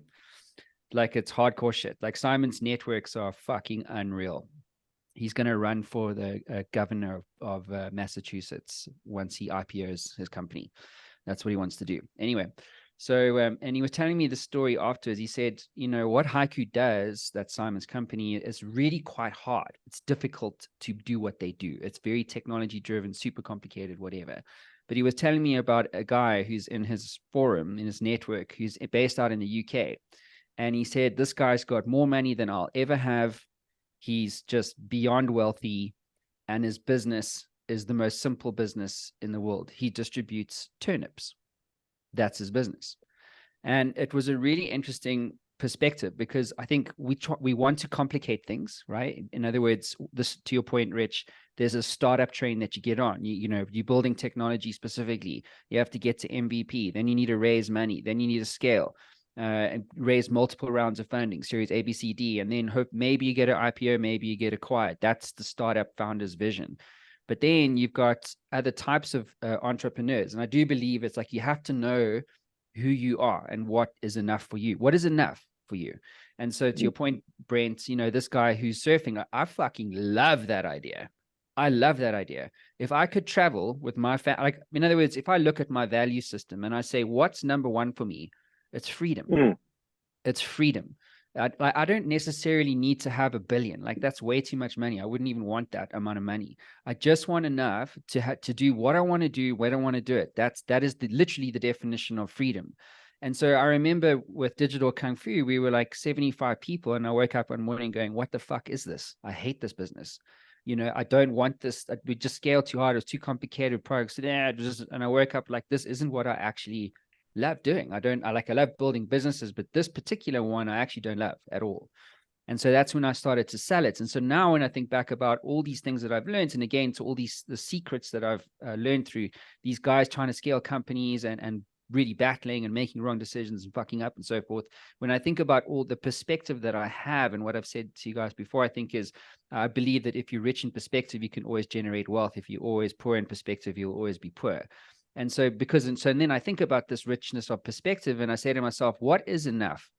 like, it's hardcore shit. Like, Simon's networks are fucking unreal. He's going to run for the governor of Massachusetts once he IPOs his company. That's what he wants to do. Anyway. So, and he was telling me the story afterwards. He said, what Haiku does, that Simon's company, is really quite hard. It's difficult to do what they do. It's very technology driven, super complicated, whatever. But he was telling me about a guy who's in his forum, in his network, who's based out in the UK. And he said, this guy's got more money than I'll ever have. He's just beyond wealthy. And his business is the most simple business in the world. He distributes turnips. That's his business. And it was a really interesting perspective, because I think we want to complicate things, right? In other words, this, to your point, Rich, there's a startup train that you get on. You're building technology specifically. You have to get to MVP. Then you need to raise money. Then you need to scale and raise multiple rounds of funding, series A, B, C, D, and then hope maybe you get an IPO, maybe you get acquired. That's the startup founder's vision. But then you've got other types of entrepreneurs. And I do believe it's like, you have to know who you are and what is enough for you. What is enough for you? And so, to your point, Brent, this guy who's surfing, I fucking love that idea. I love that idea. If I could travel with my family, like, in other words, if I look at my value system and I say, what's number one for me? It's freedom. It's freedom. I don't necessarily need to have $1 billion. Like, that's way too much money. I wouldn't even want that amount of money. I just want enough to do what I want to do, when I want to do it. That is literally the definition of freedom. And so I remember with Digital Kung Fu, we were like 75 people, and I woke up one morning going, what the fuck is this? I hate this business. You know, I don't want this. We just scaled too hard. It was too complicated products. And I woke up like, this isn't what I actually love doing. I love building businesses, but this particular one I actually don't love at all. And so that's when I started to sell it. And so now when I think back about all these things that I've learned, and again, to all the secrets that I've learned through these guys trying to scale companies and really battling and making wrong decisions and fucking up and so forth. When I think about all the perspective that I have, and what I've said to you guys before, I think is, I believe that if you're rich in perspective, you can always generate wealth. If you're always poor in perspective, you'll always be poor. And so and then I think about this richness of perspective, and I say to myself, what is enough?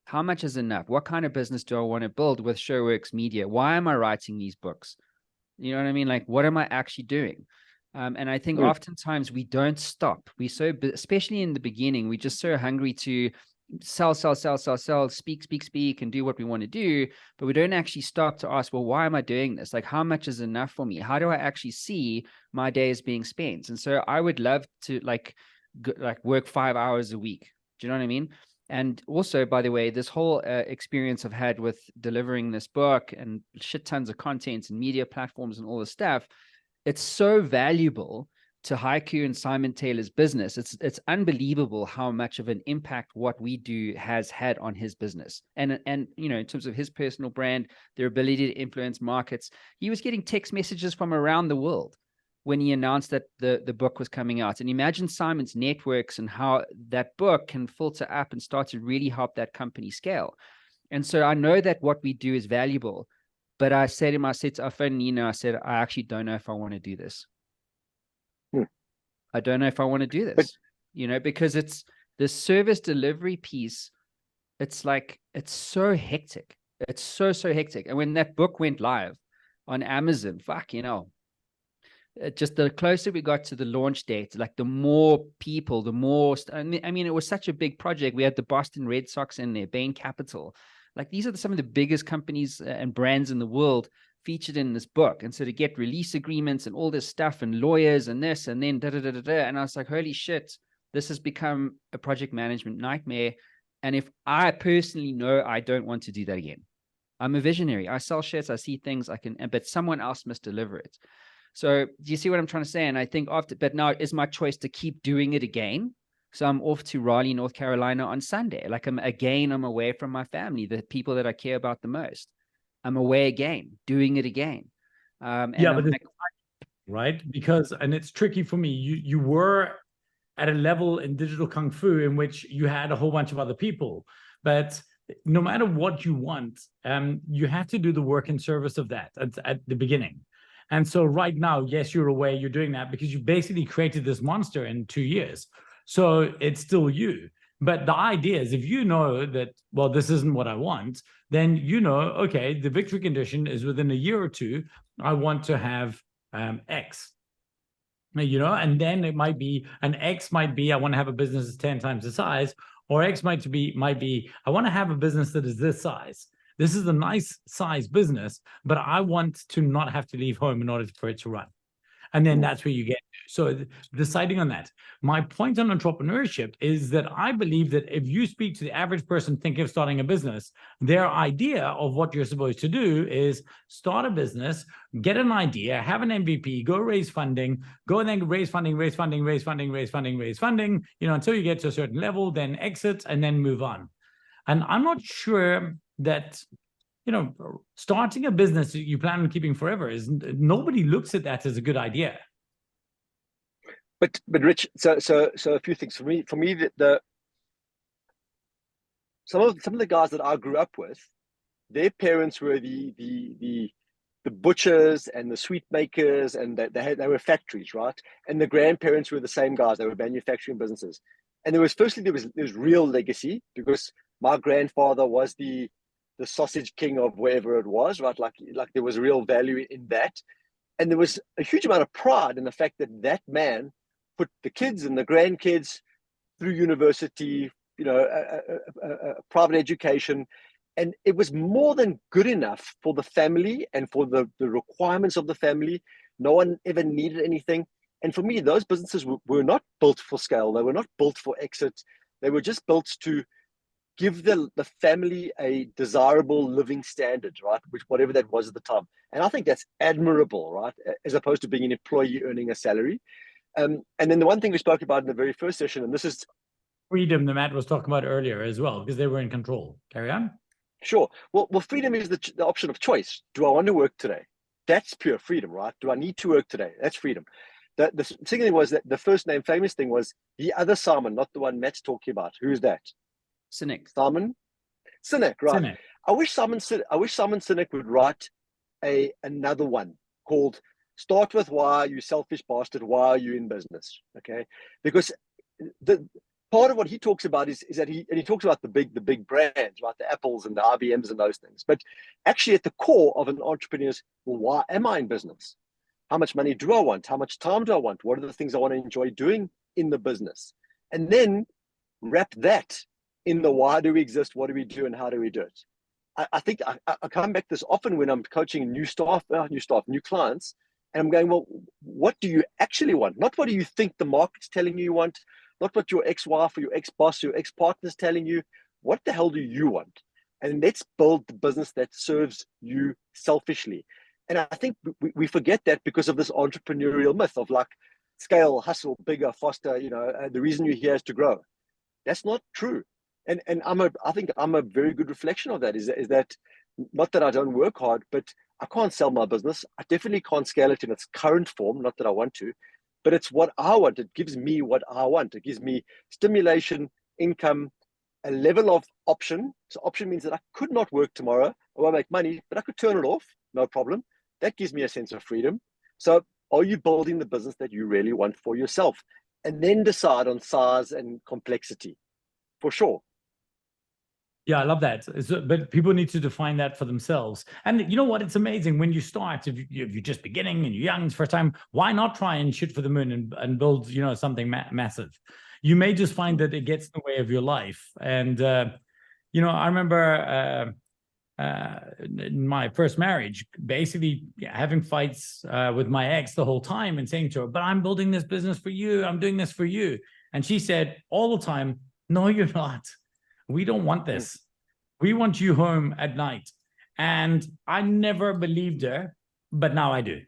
How much is enough? What kind of business do I want to build with ShowWorks Media? Why am I writing these books? You know what I mean? Like, what am I actually doing? And I think oftentimes we don't stop. Especially in the beginning, we're just so hungry to sell, speak, and do what we want to do, but we don't actually stop to ask, well, why am I doing this? Like, how much is enough for me? How do I actually see my days being spent? And so I would love to work 5 hours a week. Do you know what I mean? And also, by the way, this whole experience I've had with delivering this book and shit tons of content and media platforms and all this stuff, it's so valuable to Haiku and Simon Taylor's business. It's unbelievable how much of an impact what we do has had on his business. And you know, in terms of his personal brand, their ability to influence markets. He was getting text messages from around the world when he announced that the book was coming out. And imagine Simon's networks and how that book can filter up and start to really help that company scale. And so I know that what we do is valuable, but I said to Afan, I said, I actually don't know if I want to do this. I don't know if I want to do this, because it's the service delivery piece. It's like, it's so hectic. It's so hectic. And when that book went live on Amazon, just the closer we got to the launch date, like the more people, I mean, it was such a big project. We had the Boston Red Sox in there, Bain Capital. Like, these are some of the biggest companies and brands in the world featured in this book. And so to get release agreements and all this stuff and lawyers and this and then and I was like, holy shit, this has become a project management nightmare. And if I personally know, I don't want to do that again. I'm a visionary. I sell shirts, I see things but someone else must deliver it. So do you see what I'm trying to say? And I think but now it's my choice to keep doing it again. So I'm off to Raleigh, North Carolina on Sunday. Like, I'm away from my family, the people that I care about the most. I'm away again, doing it again. Right? Because, and it's tricky for me. You were at a level in Digital Kung Fu in which you had a whole bunch of other people, but no matter what you want, you have to do the work in service of that at the beginning. And so right now, yes, you're away, you're doing that because you basically created this monster in 2 years. So it's still you. But the idea is, if you know that, well, this isn't what I want, then okay, the victory condition is within a year or two, I want to have X. And then it might be, X might be, I want to have a business that's 10 times the size, or X might be, I want to have a business that is this size. This is a nice size business, but I want to not have to leave home in order for it to run. And then that's where you get. So deciding on that. My point on entrepreneurship is that I believe that if you speak to the average person thinking of starting a business, their idea of what you're supposed to do is start a business, get an idea, have an MVP, go raise funding, go and then raise funding, until you get to a certain level, then exit and then move on. And I'm not sure that starting a business that you plan on keeping forever nobody looks at that as a good idea. But Rich, so a few things for me. Some of the guys that I grew up with, their parents were the butchers and the sweet makers, and they were factories, right? And the grandparents were the same guys. They were manufacturing businesses. And there was real legacy, because my grandfather was the sausage king of wherever it was, right? Like there was real value in that. And there was a huge amount of pride in the fact that man put the kids and the grandkids through university, private education. And it was more than good enough for the family and for the requirements of the family. No one ever needed anything. And for me, those businesses were not built for scale. They were not built for exit. They were just built to give the family a desirable living standard, right? Which whatever that was at the time. And I think that's admirable, right? As opposed to being an employee earning a salary. And then the one thing we spoke about in the very first session, and this is freedom that Matt was talking about earlier as well, because they were in control. Carry on. Sure. Well, freedom is the option of choice. Do I want to work today? That's pure freedom, right? Do I need to work today? That's freedom. The second thing was that the first name famous thing was the other Simon, not the one Matt's talking about. Who's that? Sinek. Simon Sinek, right? Sinek. I wish Simon Sinek would write another one called "Start with Why, You Selfish Bastard. Why Are You in Business?" Okay, because the part of what he talks about is that he talks about the big brands, right? The Apples and the IBMs and those things. But actually, at the core of an entrepreneur is, well, why am I in business? How much money do I want? How much time do I want? What are the things I want to enjoy doing in the business? And then wrap that in the why do we exist? What do we do? And how do we do it? I think I come back this often when I'm coaching new clients, and I'm going, well, what do you actually want? Not what do you think the market's telling you want, not what your ex-wife or your ex-boss or your ex-partner is telling you. What the hell do you want? And let's build the business that serves you selfishly. And I think we forget that because of this entrepreneurial myth of like scale, hustle, bigger, faster. The reason you're here is to grow. That's not true. And I think I'm a very good reflection of that. Is that not that I don't work hard, but I can't sell my business. I definitely can't scale it in its current form. Not that I want to. But it's what I want. It gives me what I want. It gives me stimulation, income, a level of option. So option means that I could not work tomorrow. I won't make money, but I could turn it off. No problem. That gives me a sense of freedom. So are you building the business that you really want for yourself? And then decide on size and complexity, for sure. Yeah, I love that. But people need to define that for themselves. And you know what? It's amazing when you start, if you're just beginning and you're young, it's first time, why not try and shoot for the moon and build, something massive? You may just find that it gets in the way of your life. And, I remember in my first marriage, basically having fights with my ex the whole time and saying to her, but I'm building this business for you. I'm doing this for you. And she said all the time, no, you're not. We don't want this. We want you home at night. And I never believed her, but now I do.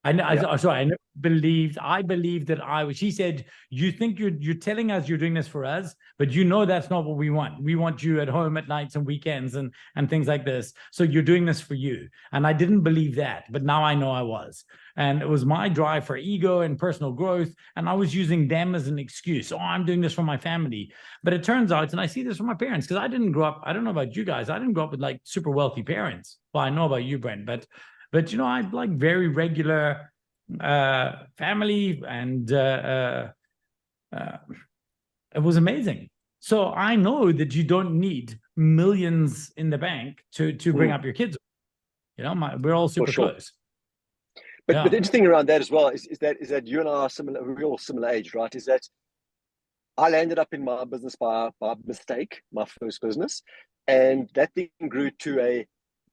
I never believed. I believed that she said, you think you're telling us you're doing this for us, but that's not what we want. We want you at home at nights and weekends and things like this. So you're doing this for you. And I didn't believe that, but now I know I was. And it was my drive for ego and personal growth. And I was using them as an excuse. Oh, I'm doing this for my family. But it turns out, and I see this from my parents, because I didn't grow up, I don't know about you guys, I didn't grow up with like super wealthy parents. Well, I know about you, Brent, but I like very regular family, and it was amazing. So I know that you don't need millions in the bank to bring up your kids. We're all super close. But the interesting around that as well is that you and I are similar. We're all similar age, right? Is that I landed up in my business by mistake, my first business, and that thing grew to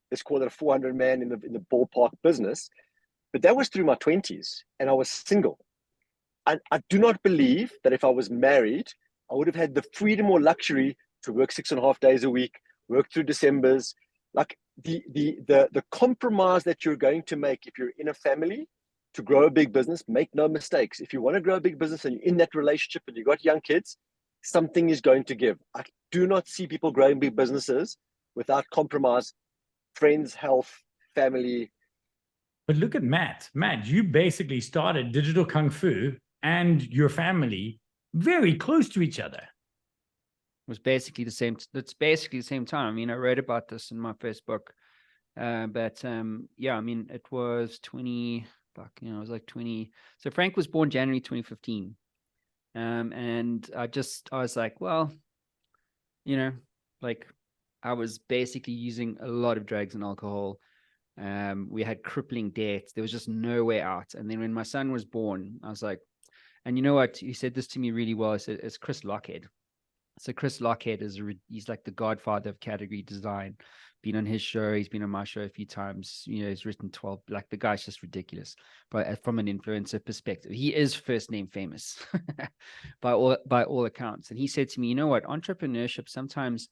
let's call it a 400 man in the ballpark business. But that was through my 20s, and I was single. And I do not believe that if I was married, I would have had the freedom or luxury to work 6.5 days a week, work through Decembers. Like the compromise that you're going to make if you're in a family to grow a big business, make no mistakes. If you want to grow a big business and you're in that relationship and you've got young kids, something is going to give. I do not see people growing big businesses without compromise. Friends, health, family. But look at Matt. Matt, you basically started Digital Kung Fu and your family very close to each other. It was basically the same. It's basically the same time. I mean, I wrote about this in my first book. It was 20. It was like 20. So Frank was born January 2015. And I was like, well, I was basically using a lot of drugs and alcohol. We had crippling debts. There was just no way out. And then when my son was born, I was like, and you know what? He said this to me really well. He said, it's Chris Lockhead. So Chris Lockhead he's like the godfather of category design. Been on his show, he's been on my show a few times. You know, he's written 12. Like the guy's just ridiculous. But from an influencer perspective, he is first name famous by all accounts. And he said to me, you know what, entrepreneurship sometimes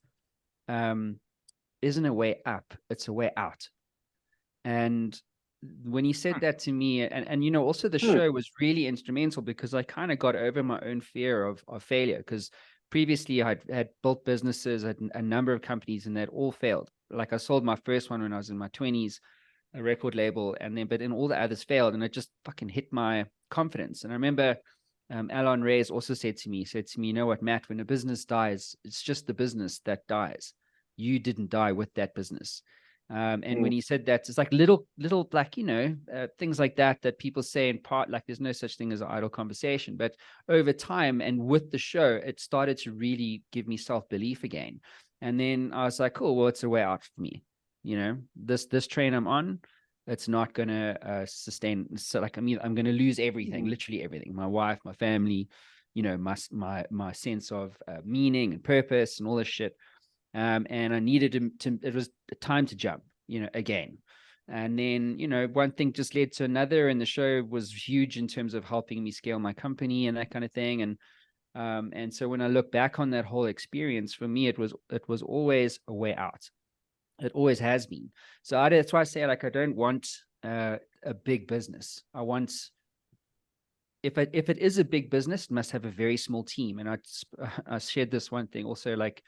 isn't a way up, it's a way out. And when he said that to me, and you know, also the show was really instrumental because I kind of got over my own fear of failure, because previously I had built businesses, I had a number of companies, and they'd all failed. Like I sold my first one when I was in my 20s, a record label, but then all the others failed, and it just fucking hit my confidence. And I remember Alon Reyes also said to me, you know what, Matt, when a business dies, it's just the business that dies. You didn't die with that business. And when he said that, it's like little like, you know, things like that people say in part, like there's no such thing as an idle conversation. But over time and with the show, it started to really give me self-belief again. And then I was like, cool, well, it's a way out for me. You know, this train I'm on, it's not going to sustain. So like, I'm going to lose everything, literally everything. My wife, my family, you know, my sense of meaning and purpose and all this shit. And I needed to, it was time to jump, you know, again. And then, you know, one thing just led to another, and the show was huge in terms of helping me scale my company and that kind of thing. And so when I look back on that whole experience, for me, it was always a way out. It always has been. So that's why I say, like, I don't want a big business. I want, if it is a big business, it must have a very small team. And I shared this one thing also, like,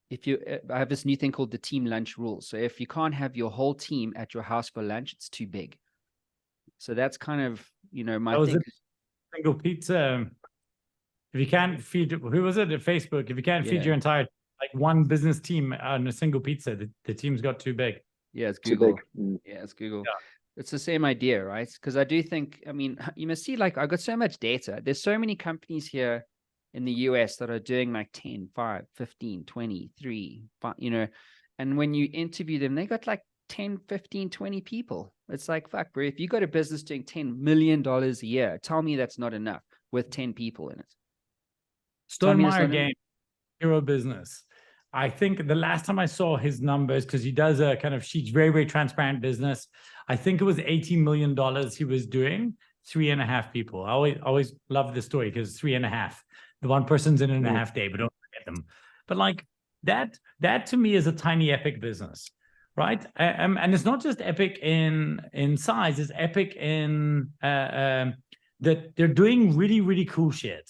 I have this new thing called the team lunch rule. So if you can't have your whole team at your house for lunch, it's too big. So that's kind of, you know, my thing. Single pizza. If you can't feed, who was it at Facebook? If you can't feed your entire, like one business team on a single pizza, the team's got too big. Yeah, it's Google. Yeah, it's Google. Yeah. It's the same idea, right? Because I do think, I mean, you must see, like, I've got so much data. There's so many companies here in the US that are doing like 10, 5, 15, 20, 3, 5, you know, and when you interview them, they got like 10, 15, 20 people. It's like, fuck, bro, if you got a business doing $10 million a year, tell me that's not enough with 10 people in it. Stonemeyer again, hero business. I think the last time I saw his numbers, because he does a kind of sheets, very, very transparent business. I think it was $80 million he was doing, 3.5 people. I always love this story because 3.5. The one person's in a half day, but don't forget them. But like that to me is a tiny epic business, right? And it's not just epic in size; it's epic in that they're doing really, really cool shit.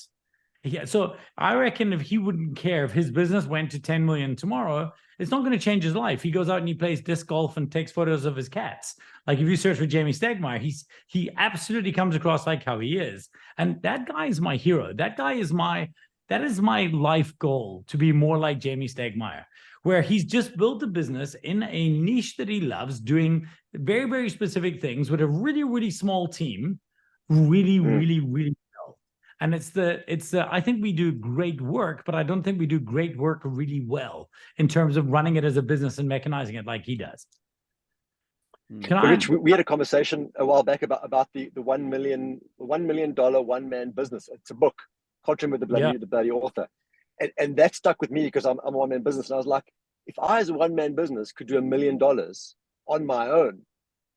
Yeah, so I reckon if he wouldn't care if his business went to 10 million tomorrow, it's not going to change his life. He goes out and he plays disc golf and takes photos of his cats. Like if you search for Jamie Stegmaier, he absolutely comes across like how he is. And that guy is my hero. That is my life goal, to be more like Jamie Stegmaier, where he's just built a business in a niche that he loves, doing very, very specific things with a really, really small team, really, really, really well. And I think we do great work, but I don't think we do great work really well in terms of running it as a business and mechanizing it like he does. Rich, we had a conversation a while back about the $1 million one-man business. It's a book. Can't remember the bloody author. And that stuck with me because I'm a one-man business. And I was like, if I as a one-man business could do $1 million on my own,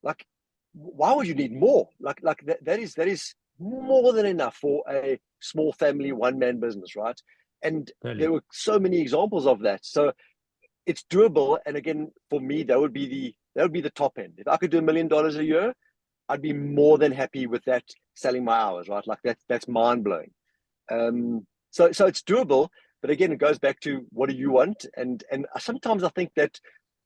like, why would you need more? Like that is more than enough for a small family one-man business, right? And there were so many examples of that. So it's doable. And again, for me, that would be the top end. If I could do $1 million a year, I'd be more than happy with that, selling my hours, right? Like that's mind-blowing. So it's doable, but again, it goes back to what do you want? And sometimes I think that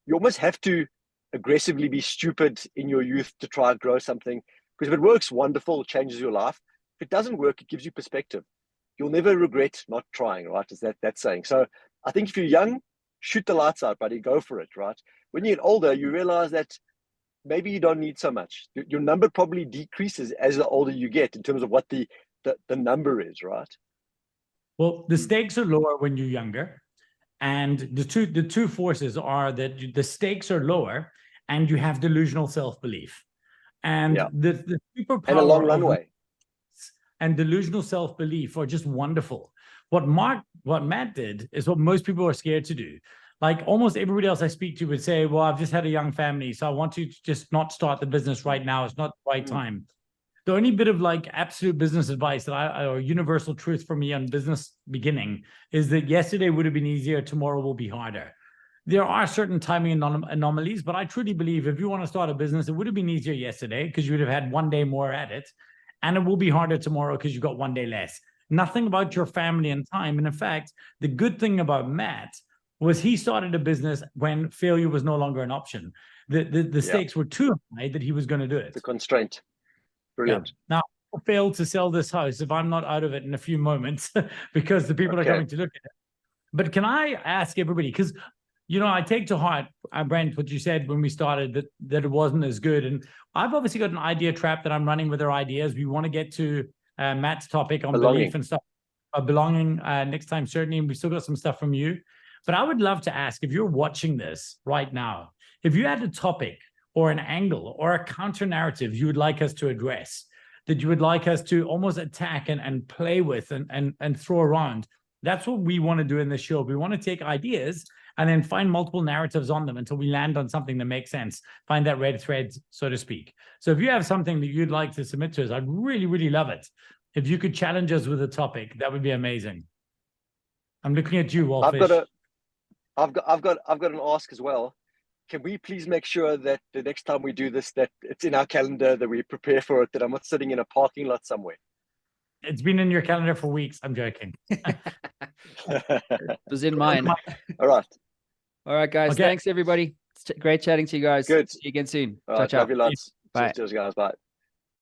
you almost have to aggressively be stupid in your youth to try and grow something, because if it works, wonderful, it changes your life. If it doesn't work, it gives you perspective. You'll never regret not trying, right? Is that saying? So I think if you're young, shoot the lights out, buddy, go for it, right? When you get older, you realize that maybe you don't need so much. Your number probably decreases as the older you get in terms of what the number is, right? Well, the stakes are lower when you're younger. And the two forces are that the stakes are lower and you have delusional self-belief. And the superpower and a long runway and delusional self-belief are just wonderful. What Matt did is what most people are scared to do. Like almost everybody else I speak to would say, well, I've just had a young family, so I want to just not start the business right now. It's not the right time. The only bit of like absolute business advice that or universal truth for me on business beginning is that yesterday would have been easier, tomorrow will be harder. There are certain timing anomalies, but I truly believe if you want to start a business, it would have been easier yesterday because you would have had one day more at it. And it will be harder tomorrow because you've got one day less. Nothing about your family and time. And in fact, the good thing about Matt was he started a business when failure was no longer an option. The stakes were too high that he was going to do it. The constraint. Brilliant. Yeah. Now, I failed to sell this house if I'm not out of it in a few moments because the people are coming to look at it. But can I ask everybody, because, you know, I take to heart, Brent, what you said when we started, that it wasn't as good. And I've obviously got an idea trap that I'm running with our ideas. We want to get to Matt's topic on belief and stuff, belonging next time, certainly. And we still got some stuff from you. But I would love to ask, if you're watching this right now, if you had a topic or an angle or a counter narrative you would like us to address, that you would like us to almost attack and play with and throw around, that's what we want to do in this show. We want to take ideas and then find multiple narratives on them until we land on something that makes sense, find that red thread, so to speak. So if you have something that you'd like to submit to us, I'd really, really love it. If you could challenge us with a topic, that would be amazing. I'm looking at you, Wolfish. I've got an ask as well. Can we please make sure that the next time we do this, that it's in our calendar, that we prepare for it, that I'm not sitting in a parking lot somewhere? It's been in your calendar for weeks. I'm joking. It was in mine. All right. All right, guys. Okay. Thanks, everybody. It's great chatting to you guys. Good. See you again soon. All right. Ciao. Love you lots. Bye. Cheers, guys. Bye.